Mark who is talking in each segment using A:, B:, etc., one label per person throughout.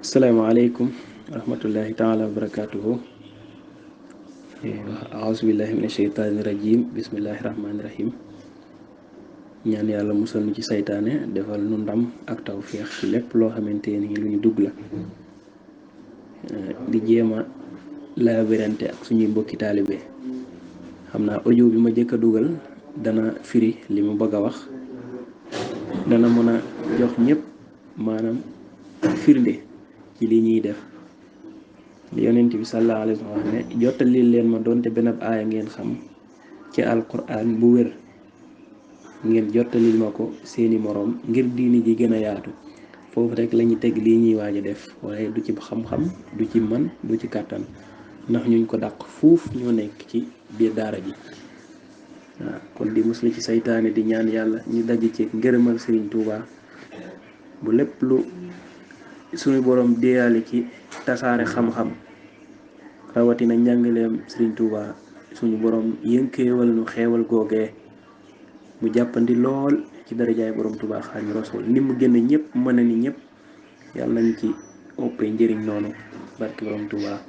A: asalaamaaleykum wa rahmatullahi taala wa barakaatuhu. aousubillahi min asheytaani rajim bismillahi rahmaani rahim. ñaan yàlla musal nu ci saytaane defal nu ndam ak tawféex ci lépp loo xamante ni lu ñu dugg la. di jéema laabirante ak suñuy mbokki taalibe. xam naa audio bi ma jëkk a dugal dana firi li mu bëgg a wax, dana mën a jox ñëpp maanaam firnde ci li ñuy def. li yonent bi sallallahu alayhi wa sallam ne jottali leen ma doonte benn aaya ngeen xam ci alquran bu wér, ngeen jottalil ma ko seeni moroom ngir diini ji gën a yaatu. foofu rek lañuy teg lii ñuy waaj a def, waaye du ci xam-xam, du ci man, du ci kàttan, ndax ñuñ ko dàq fuuf ñoo nekk ci biir daara ji. waaw kon di muslu ci saytaane, di ñaan yàlla ñu daj ci ngërëmal Serigne Touba bu lépp lu suñu borom déyaale ci tasaare xam-xam rawatina njàngaleem Serigne Touba suñu borom yënkeewal nu xeewal googee mu jàppandi lool ci darajaay borom Touba Xaadimu Rasuul. ni mu génn ñëpp mën na ni ñëpp yàlla nañ ci ëppee njëriñ noonu barki borom Touba.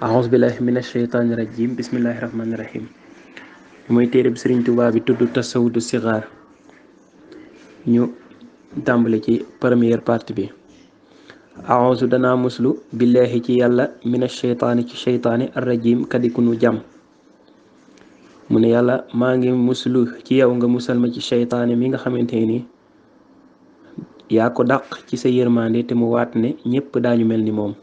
A: aouzu billahi min asheytaani rajim bismillahi rahmaani rahim. mooy téere bi Serigne Touba bi tudd tasawudu sixaar. ñu tàmbali ci première partie bi. aouzu danaa muslu billahi ci yàlla mina sheytaani ci sheytaani arrajim kadiku nu jàmm. mu ne yàlla maa ngi muslu ci yow nga musal ma ci sheytaani mi nga xamante ni yaa ko dàq ci sa yërmande te mu waat ne ñépp daañu mel ni moom.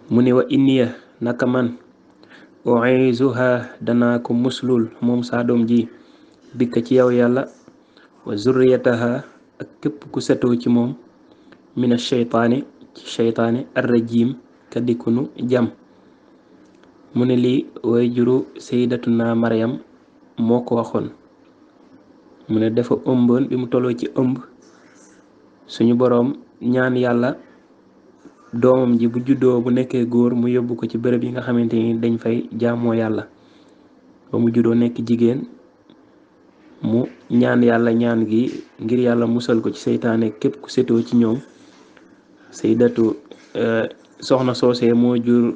A: mu ne wa inniya naka man u'izuha danaa ko muslul moom saa doom ji bikka ci yow yàlla wa zurriyataha ak képp ku setoo ci moom mina sheytaani ci sheytaani arrajim kadikunu jam. mu ne lii way juru sayyidatuna Maryam moo ko waxoon. mu ne dafa ëmboon bi mu tolloo ci ëmb suñu boroom ñaan yàlla doomam ji bu juddoo bu nekkee góor mu yóbbu ko ci bërëb yi nga xamante ni dañ fay jaamoo yàlla. ba mu juddoo nekk jigéen mu ñaan yàlla ñaan gi ngir yàlla musal ko ci seytaane képp ku setoo ci ñoom. saydatu soxna soosee moo jur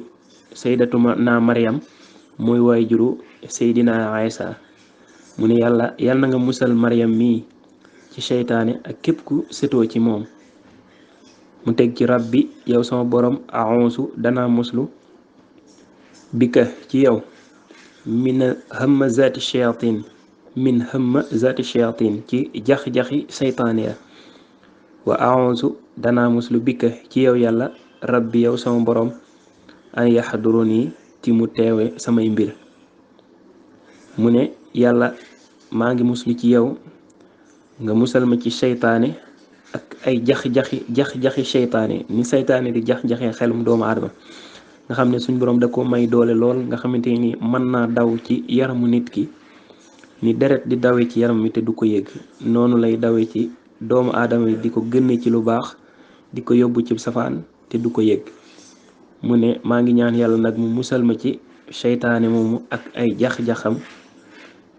A: saydatu na Maryam mooy waay juru Seydina Isa. mu ne yàlla na nga musal Maryam mii ci seytaane ak képp ku setoo ci moom. mu teg ci rabbi yow sama borom a'uuzu danaa muslu bika ci yow min hamazati shayatin ci jax-jaxi seytaane ya. wa a'uuzu danaa muslu bika ci yow yàlla rabbi yow sama borom an yahduruni ci mu teewe samay mbir. mu ne yàlla maa ngi muslu ci yow nga musal ma ci seytaane ak ay jax-jaxi seytaane ni seytaane di jax-jaxee xelum doomu aadama nga xam ne suñ borom da ko may doole lool nga xamante ni mën naa daw ci yaramu nit ki ni deret di dawee ci yaram mi te du ko yëg, noonu lay dawee ci doomu aadama yi di ko génne ci lu baax di ko yóbbu ci safaan te du ko yëg. mu ne maa ngi ñaan yàlla nag mu musal ma ci seytaane moomu ak ay jax-jaxam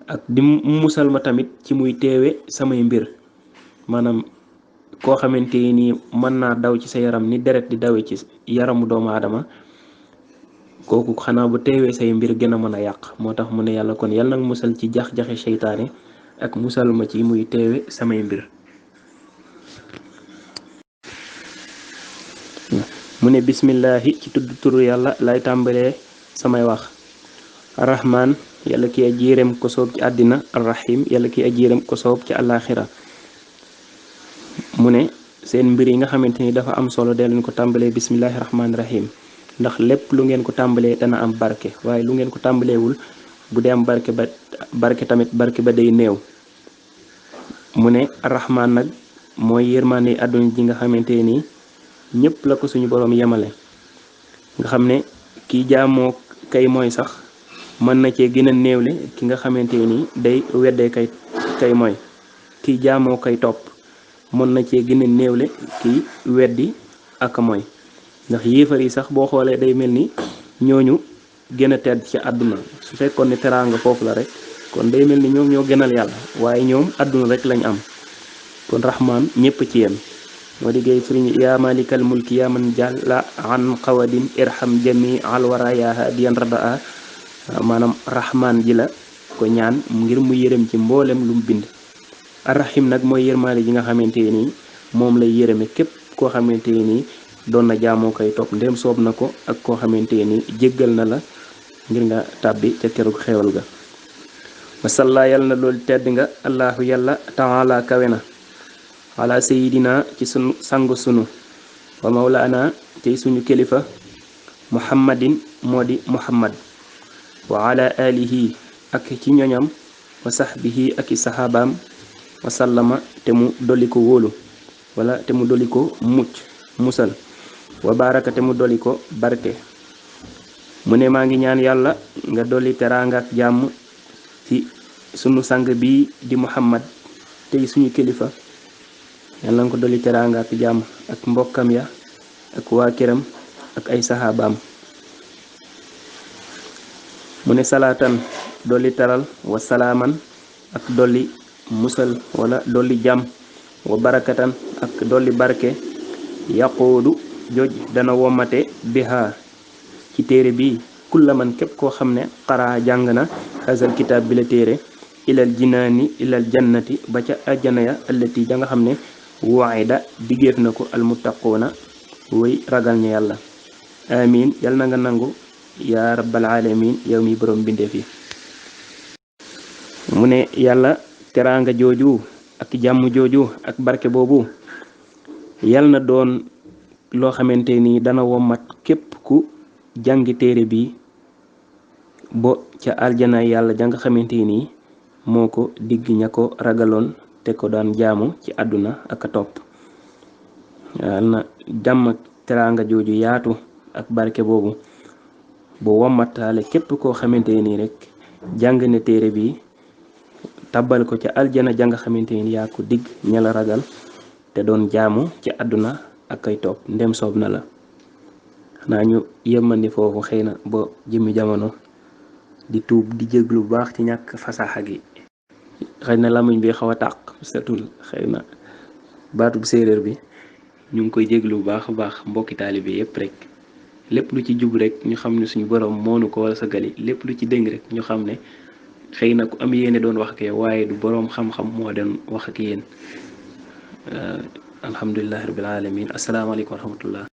A: ak di musal ma tamit ci muy teewe samay mbir. maanaam koo xamante ni mën naa daw ci sa yaram ni deret di dawe ci yaramu doomu aadama kooku xanaa bu teewee say mbir gën a mën a yàq. moo tax mu ne yàlla kon yàlla nag musal ci jax-jaxe seytaane ak musal ma ci muy teewe samay mbir. mu ne bismillahi ci tudd turu yàlla lay tàmbalee samay wax. arrahman yàlla ki aji yërëm ko soob ci àddina, arrahim yàlla ki aji yërëm ko soob ci àllaaxira. mu ne seen mbir yi nga xamante ni dafa am solo dee leen ko tàmbalee bismillahi rahmaani rahim, ndax lépp lu ngeen ko tàmbalee dana am barke, waaye lu ngeen ko tàmbaleewul bu dee am barke tamit barke ba day néew. mu ne arrahman nag mooy yërmande àdduna ji nga xamante ni ñëpp la ko suñu boroom yemale. nga xam ne kii jaamoo kay mooy sax mën na cee gën a néewle ki nga xamante ni day weddee kay mooy. kii jaamoo kay topp mën na cee gën a néewle kii weddi ak mooy. ndax yéefar yi sax boo xoolee day mel ni ñooñu gën a tedd ci àdduna. su fekkoon ne teraanga foofu la rek kon day mel ni ñoom ñoo gënal yàlla, waaye ñoom àdduna rek lañ am. kon rahmaan ñëpp ci yem. moo diggéey firiñu yaa malikal mulki yaa man jàlla an xawadin irham jami alwara yaa hadiyan radaa maanaam rahman ji la ko ñaan ngir mu yërëm ci mboolem lu mu bind. arrahim nag mooy yërmaale ji nga xamante nii moom lay yërëme képp koo xamante nii doon na jaamoo koy topp ndéem soob na ko ak koo xamante ni jéggal na la ngir nga tàbbi ca kerug xewal ga. wasalla yàlla na loolu tedd nga allahu yàlla taala kawe na ala sayidina ci sunu sang sunu wa mawlaana tey suñu kilifa muhammadin moo di muhammad wa ala alihi ak ci ñoñam wa sahbihi ak i sahabaam wa sallama te mu dolli ko wóolu wala te mu dolli ko musal wa baraka te mu dolli ko barke. mu ne maa ngi ñaan yàlla nga dolli teraanga ak jàmm ci sunu sang bi di muhammad tey suñu kilifa yàlla nga ko dolli teraanga ak jàmm ak mbokkam ya ak waa këram ak ay saxaabaam. mu ne salaatan dolli taral wa salaaman ak dolli musal wala dolli jàmm wa barakatan ak dolli barke yaquudu joj dana womate biha ci téere bi kulla man képp koo xam ne xaraa jàng na xasal kitaab bi la téere ilal jinaani ilal jannati ba ca ajjana ya allati ja nga xam ne waida digéef na ko almuttaquuna way ragal ña yàlla. amin yal na nga nangu yaa rabbal alamin yow mi borom bindeef yi. mu ne yàlla teraanga jooju ak jàmm jooju ak barke boobu yal na doon loo xamante ni dana womat képp ku jàngi téere bi bo ca aljana yàlla ja nga xamante ni moo ko digg ña ko ragaloon te ko daan jaamu ci àdduna ak a topp. yal na jàmm ak teraanga jooju yaatu ak barke boobu bu womataale képp koo xamante ni rek jàng ne téere bi tabbal ko ca aljana ja nga xamante ni yaa ko digg ña la ragal te doon jaamu ci àdduna ak ay topp ndem soob na la. xanaa ñu yëmmandi foofu xëy na ba jëmmi jamono di tuub di jéglu bu baax ci ñàkk fasaxa gi. xëy na lamiñ bi xaw a tàq setul xëy na baatub séeréer bi ñu ngi koy jéglu bu baax a baax mbokki taalibe yépp rek lépp lu ci jub rek ñu xam ne suñu borom moonu ko wala sa gali lépp lu ci dëng rek ñu xam ne xëy na ku am yéene doon wax ak yow waaye du boroom xam-xam moo doon wax ak yéen. alhamdulillahi rabbil alamin asalaamaaleykum wa rahmatullah.